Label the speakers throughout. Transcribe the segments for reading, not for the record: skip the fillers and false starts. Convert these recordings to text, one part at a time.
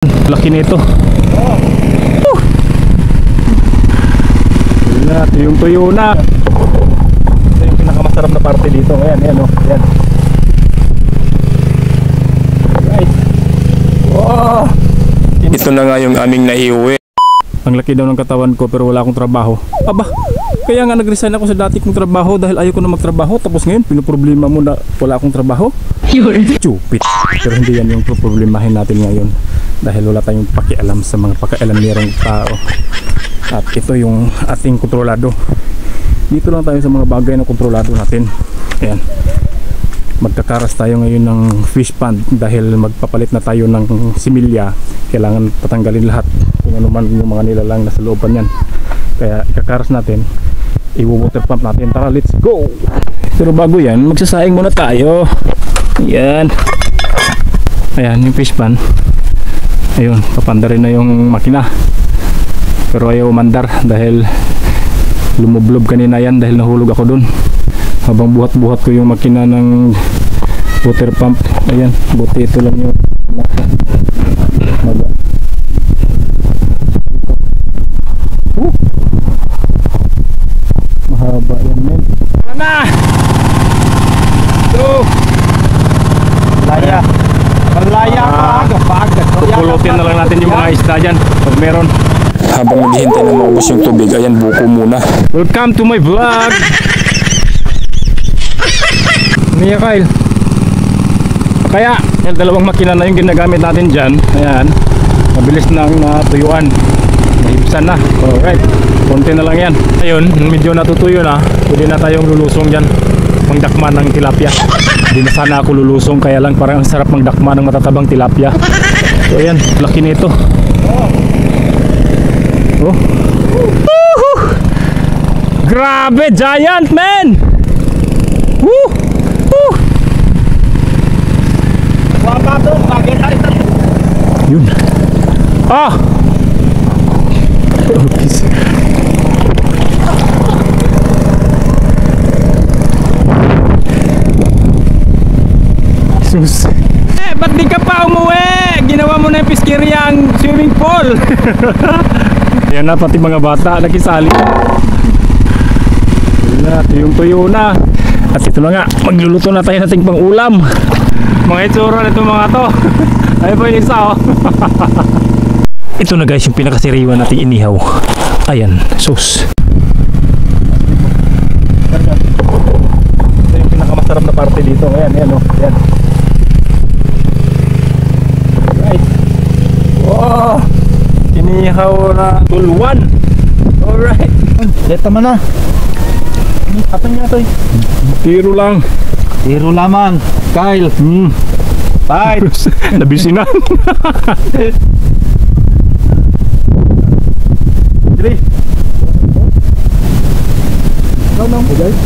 Speaker 1: Laki nito. Wala, tuyong-tuyo na. Ito yung pinakamasarap na parte dito. Ayan, ayan, oh. Ayan. Right. Wow.
Speaker 2: Ito na nga yung aming naiuwi.
Speaker 1: Ang laki daw ng katawan ko pero wala akong trabaho. Aba, kaya nga nag-resign ako sa dati kong trabaho dahil ayoko na magtrabaho. Tapos ngayon, pinoproblema mo na wala akong trabaho. Stupid. Pero hindi yan yung problemahin natin ngayon. Dahil wala tayong pakialam sa mga pakialamerong tao. At ito yung ating kontrolado. Dito lang tayo sa mga bagay na kontrolado natin. Ayan. Magkakaras tayo ngayon ng fish pond dahil magpapalit na tayo ng similya. Kailangan patanggalin lahat kung ano man yung mga nilalang nasa looban yan. Kaya ikakaras natin, i-water pump natin. Tara, let's go! Pero bago yan, magsasaing muna tayo. Ayan. Ayan yung fish pond. Ayun, papanda rin na yung makina. Pero ayaw mandar dahil lumublob kanina yan dahil nahulog ako dun. Habang buhat-buhat ko yung makina ng water pump. Ayan, buti ito lang yung mahaba yan, men. Na! Ito! Laya! Malaya ka! Pupulutin na lang natin yung mga isda dyan pag meron.
Speaker 2: Habang naghihintay na maubos yung tubig, ayan, buko muna.
Speaker 1: Welcome to my vlog! Niya Kyle. Kaya yung dalawang makina na yung ginagamit natin dyan. Ayan, mabilis nang natuyuan. Mahibsan na. Alright, konti na lang yan. Ayun, medyo natutuyo na. Pwede na tayong lulusong dyan, mangdakma ng tilapia. Hindi na sana ako lulusong, kaya lang parang ang sarap mangdakma ng matatabang tilapia. So ayan, laki nito. Oh. Grabe, giant, man! Woo! Woo! Yun. Ah! Sus. Ba't di ka pa umuwi? Ginawa mo na yung piskeryang swimming pool. Ayan na, pati mga bata nakisali. Wala, tuyong-tuyo na. At ito na nga, magluluto na tayo nating pang ulam. Mga itsura nito mga to. Ayun po yung isa, oh. Ito na guys, yung pinakasiriwan nating inihaw. Ayan, sus. Ito yung pinakamasarap na parte dito. Ayan, ayan, oh. Ayan. Right. Wow! Inihaw na tulwan. Alright.
Speaker 3: Dito man na. Apa niya to?
Speaker 1: Tiro lang.
Speaker 3: Tiro lamang. Kyle.
Speaker 1: Fight. Nabisinan.
Speaker 3: Dre. Ikaw lang po guys.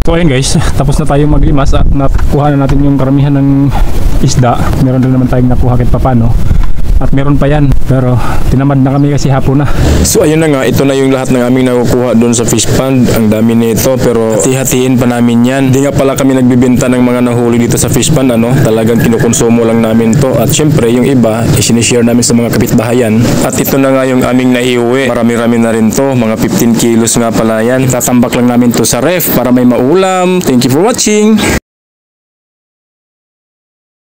Speaker 1: So ayun guys, tapos na tayong maglimas at nakuha na natin yung karamihan ng isda. Meron rin naman tayong nakuha kahit papano. At meron pa yan, pero tinamad na kami kasi hapon na.
Speaker 2: So ayun na nga, ito na yung lahat ng aming nakukuha doon sa fish pond. Ang dami nito, pero hati-hatiin pa namin yan. Hindi nga pala kami nagbibenta ng mga nahuli dito sa fish pond, ano. Talagang kinukonsumo lang namin to. At syempre yung iba, isinishare namin sa mga kapitbahayan. At ito na nga yung aming naiuwi. Marami-rami na rin to, mga 15 kilos nga pala yan. Tatambak lang namin to sa ref para may maulam. Thank you for watching!